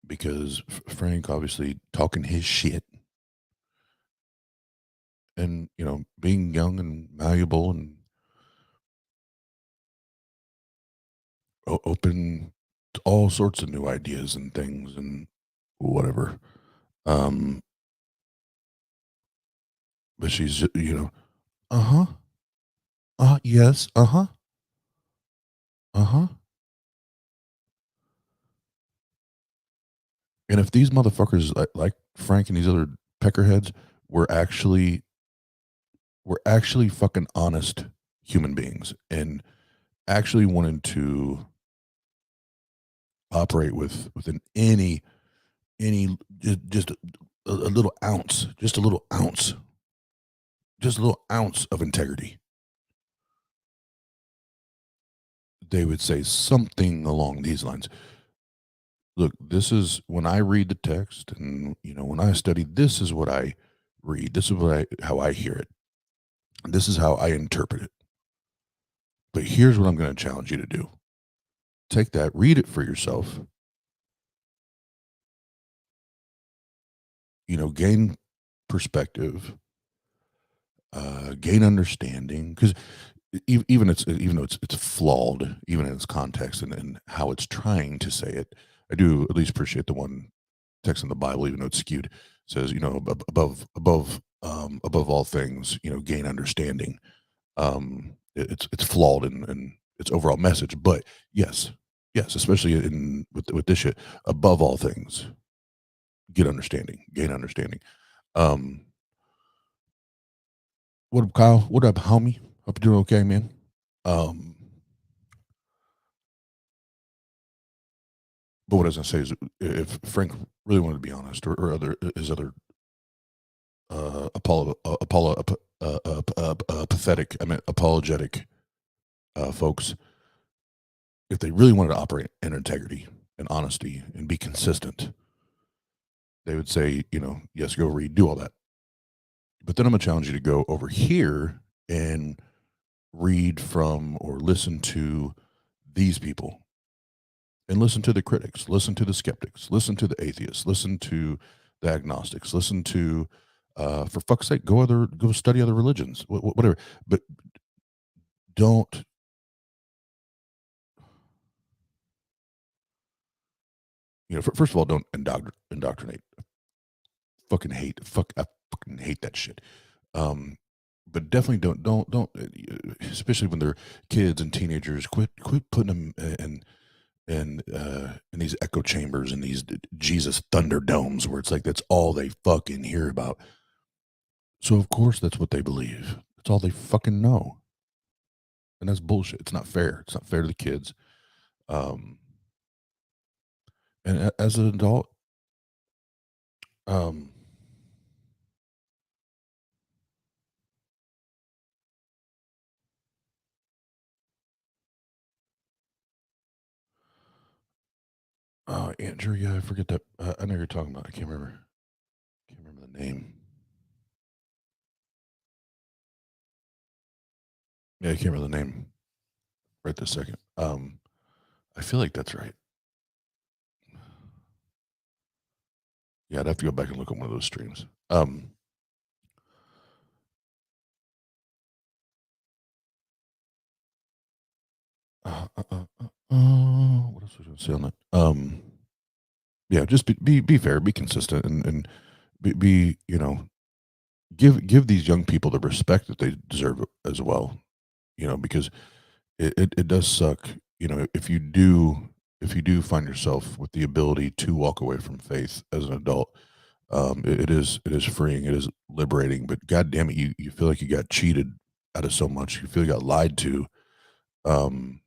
because Frank obviously talking his shit, and you know, being young and malleable and open to all sorts of new ideas and things and whatever. But she's, you know, yes, uh huh. And if these motherfuckers like Frank and these other peckerheads were actually fucking honest human beings and actually wanted to operate within any just a little ounce, just a little ounce of integrity, they would say something along these lines. Look, this is when I read the text, and you know, when I study, this is what I read. This is how I hear it. This is how I interpret it. But here's what I'm going to challenge you to do. Take that, read it for yourself. You know, gain perspective, gain understanding, because even though it's flawed, even in its context and how it's trying to say it, I do at least appreciate the one text in the Bible, even though it's skewed, says, you know, above all things, you know, gain understanding. It's flawed in its overall message, but yes, especially with this shit, above all things, gain understanding. What up, Kyle? What up, homie? Hope you're doing okay, man. But what I was gonna say is, if Frank really wanted to be honest, or his other apologetic folks, if they really wanted to operate in integrity and honesty and be consistent, they would say, you know, yes, go read, do all that. But then I'm gonna challenge you to go over here and read from or listen to these people, and listen to the critics, listen to the skeptics, listen to the atheists, listen to the agnostics, listen to, for fuck's sake, go study other religions, whatever. But don't, you know, first of all, don't indoctrinate. I fucking hate that shit. But definitely don't, especially when they're kids and teenagers, quit putting them in these echo chambers and these Jesus thunderdomes where it's like that's all they fucking hear about. So of course that's what they believe. That's all they fucking know. And that's bullshit. It's not fair. It's not fair to the kids. And as an adult, Andrew, yeah, I forget that. I know you're talking about. I can't remember the name. Yeah, I can't remember the name right this second. I feel like that's right. Yeah, I'd have to go back and look at one of those streams. What else was I going to say on that? Yeah, just be fair, be consistent, and be you know, give these young people the respect that they deserve as well. You know, because it does suck, you know, if you do find yourself with the ability to walk away from faith as an adult, it is freeing, it is liberating. But God damn it, you feel like you got cheated out of so much. You feel you got lied to, you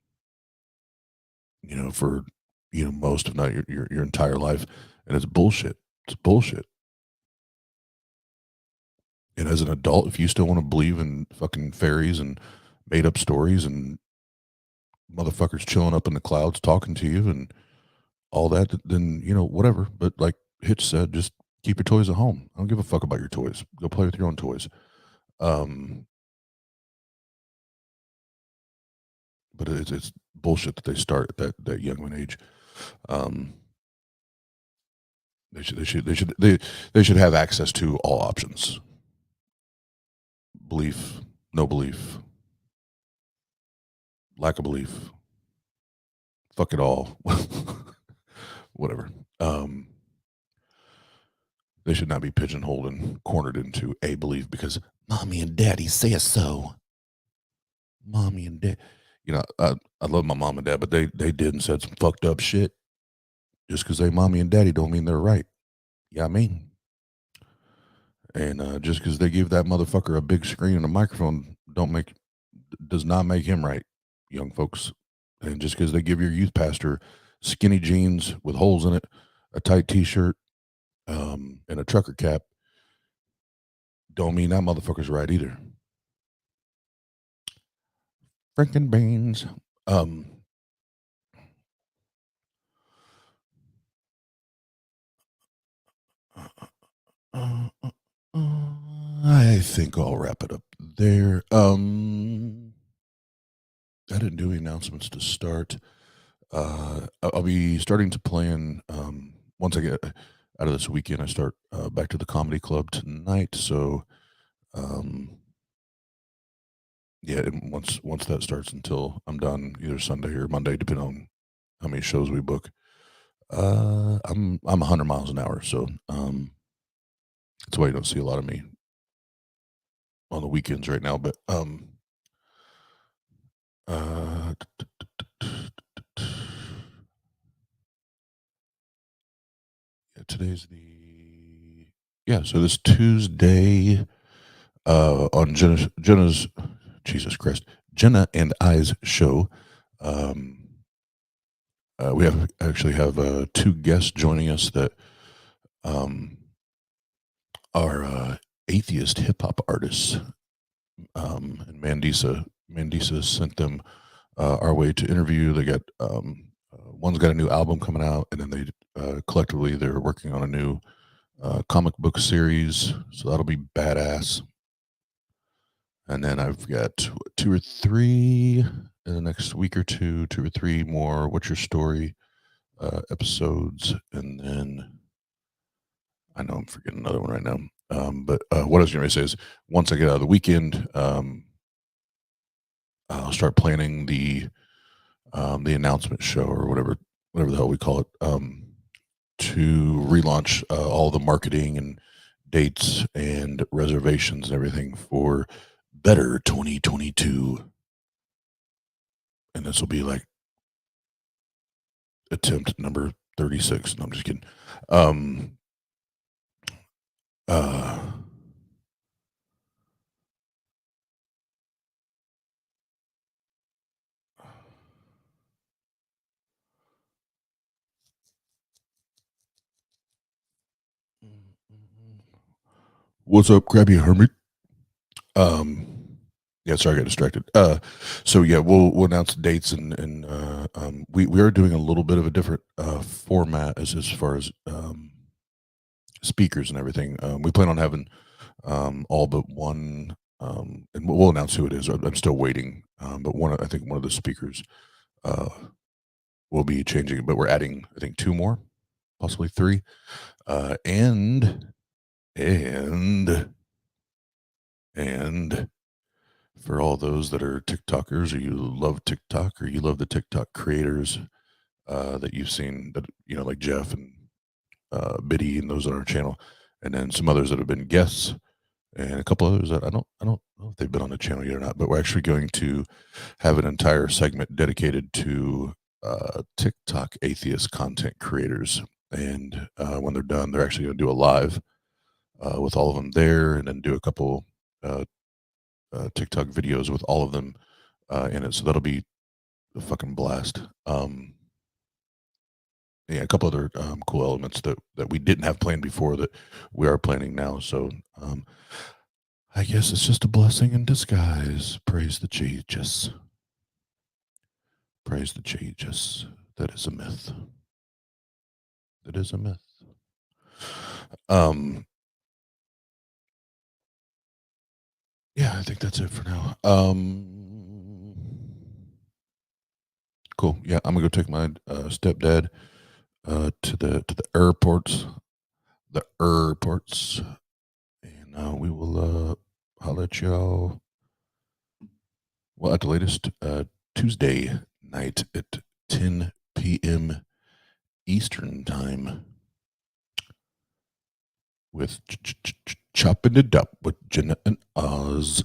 know, for most, if not your entire life, and it's bullshit. It's bullshit. And as an adult, if you still want to believe in fucking fairies and made up stories and motherfuckers chilling up in the clouds talking to you and all that, then, whatever. But like Hitch said, just keep your toys at home. I don't give a fuck about your toys. Go play with your own toys. But it's bullshit that they start at that young of an age. They should have access to all options. Belief, no belief, lack of belief, fuck it all. Whatever. They should not be pigeonholed and cornered into a belief because mommy and daddy say so. Mommy and dad, I love my mom and dad, but they did and said some fucked up shit. Just because they mommy and daddy don't mean they're right. Yeah, I mean. And just because they give that motherfucker a big screen and a microphone does not make him right, young folks. And just because they give your youth pastor skinny jeans with holes in it, a tight t-shirt, and a trucker cap, don't mean that motherfucker's right either. Franken beans. I think I'll wrap it up there. I didn't do any announcements to start. I'll be starting to plan once I get out of this weekend. I start back to the comedy club tonight. So, yeah, and once that starts until I'm done, either Sunday or Monday, depending on how many shows we book. I'm 100 miles an hour, so that's why you don't see a lot of me on the weekends right now. But today's so this Tuesday on Jena's Jesus Christ, Jena and I's show. We actually have two guests joining us that are atheist hip hop artists. And Mandisa sent them our way to interview. They got one's got a new album coming out, and then they collectively they're working on a new comic book series, so that'll be badass. And then I've got two or three in the next week or two or three more What's Your Story episodes, and then I know I'm forgetting another one right now. But what I was going to say is once I get out of the weekend, I'll start planning the announcement show or whatever the hell we call it, to relaunch all the marketing and dates and reservations and everything for Better 2022. And this will be like attempt number 36. No, I'm just kidding. What's up, Krabby Hermit? Yeah, sorry, I got distracted. So yeah, we'll announce dates and we are doing a little bit of a different format as far as speakers and everything. We plan on having all but one, and we'll announce who it is. I'm still waiting, but I think one of the speakers will be changing, but we're adding, I think, two more, possibly three, and for all those that are TikTokers, or you love TikTok, or you love the TikTok creators that you've seen, that like Jeff and Biddy and those on our channel, and then some others that have been guests. and a couple others that I don't know if they've been on the channel yet or not. But we're actually going to have an entire segment dedicated to TikTok atheist content creators. And when they're done, they're actually going to do a live with all of them there, and then do a couple TikTok videos with all of them in it. So that'll be a fucking blast. Yeah, a couple other cool elements that we didn't have planned before that we are planning now. So I guess it's just a blessing in disguise. Praise the Jesus. Praise the Jesus. That is a myth. That is a myth. Yeah, I think that's it for now. Cool. Yeah, I'm gonna go take my stepdad to the airports. The airports. And we will holler at y'all. Well, at the latest, Tuesday night at 10 p.m. Eastern Time with Chopping It Up with Jena and Oz.